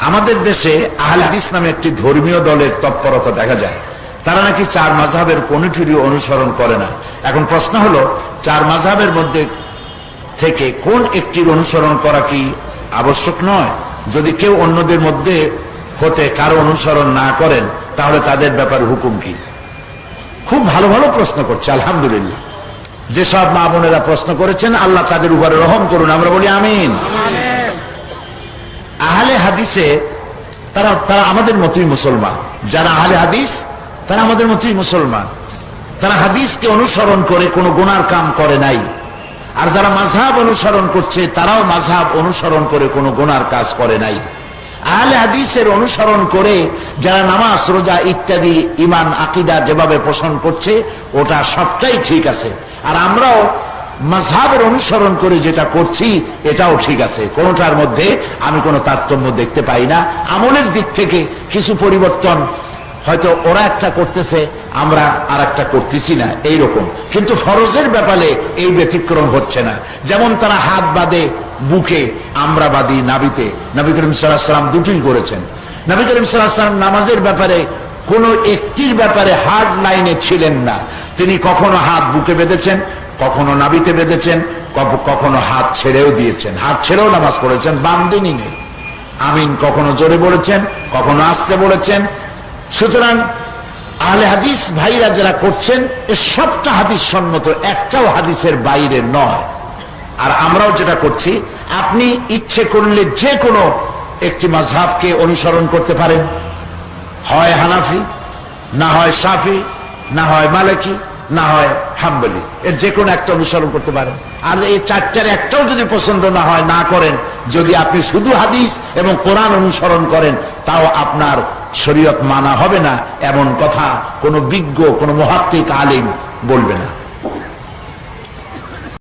আমাদের দেশে আহলে হাদিস নামে একটি ধর্মীয় দলের তৎপরতা দেখা যায়। তারা নাকি চার মাযহাবের কোনটিরই অনুসরণ করে না। এখন প্রশ্ন হলো, চার মাযহাবের মধ্যে থেকে কোন একটির অনুসরণ করা কি আবশ্যক নয়? যদি কেউ অন্যদের মধ্যে হতে কারো অনুসরণ না করেন, তাহলে তাদের ব্যাপারে হুকুম কি? খুব ভালো ভালো প্রশ্ন করছে, আলহামদুলিল্লাহ। যেসব মা বোনেরা প্রশ্ন করেছেন, আল্লাহ তাদের উপরে রহম করুন, আমরা বলি আমিন। আহলে হাদিসে তারা আমাদের মতোই মুসলমান। যারা আহলে হাদিস তারা আমাদের মতোই মুসলমান। তারা হাদিসকে অনুসরণ করে কোনো গুনার কাম করে নাই। আর যারা মাযহাব অনুসরণ করছে, তারাও মাযহাব অনুসরণ করে কোনো গুনার কাজ করে নাই। আহলে হাদিসের অনুসরণ করে যারা নামাজ, রোজা ইত্যাদি ঈমান আকীদা যেভাবে পোষণ করছে, ওটা সবটাই ঠিক আছে। আর আমরাও মাযহাবের অনুসরণ করে যেটা করছি, এটাও ঠিক আছে। কোনোটার মধ্যে আমি কোনো তারতম্য দেখতে পাই না। আমলের দিক থেকে কিছু পরিবর্তন হয়তো ওরা একটা করতেছে, আমরা আর একটা করতেছি না, এইরকম। কিন্তু ফরজের ব্যাপারে এই ব্যতিক্রম হচ্ছে না। যেমন তারা হাত বাঁধে বুকে, আমরা বাঁধি নাভিতে। নবী করিম সাল্লাল্লাহু আলাইহি ওয়াসাল্লাম দুটোই করেছেন। নবী করিম সাল্লাল্লাহু আলাইহি ওয়াসাল্লাম নামাজের ব্যাপারে কোনো একটির ব্যাপারে হার্ড লাইনে ছিলেন না। তিনি কখনো হাত বুকে বেঁধেছেন, কখনো নাভিতে বেঁধেছেন, কখনো হাত ছেড়েও দিয়েছেন। হাত ছেড়েও নামাজ পড়েছেন, বান্দিনী নেই। আমিন কখনো জোরে বলেছেন, কখনো আস্তে বলেছেন। সুতরাং আহলে হাদিস ভাইরা যারা করছেন, এ সবটা হাদিস সম্মত, একটাও হাদিসের বাইরে নয়। আর আমরাও যেটা করছি, আপনি ইচ্ছে করলে যে কোনো একটি মাযহাবকে অনুসরণ করতে পারেন। হয় হানাফি, না হয় শাফি, না হয় মালিকি, না হয় হাম্বলি, এর যে কোনো একটা অনুসরণ করতে পারেন। আর এই চারটার একটাও যদি পছন্দ না হয়, না করেন। যদি আপনি শুধু হাদিস এবং কোরআন অনুসরণ করেন, তাও আপনার শরীয়ত মানা হবে না, এমন কথা কোনো বিজ্ঞ, কোনো মুহাক্কিক আলিম বলবে না।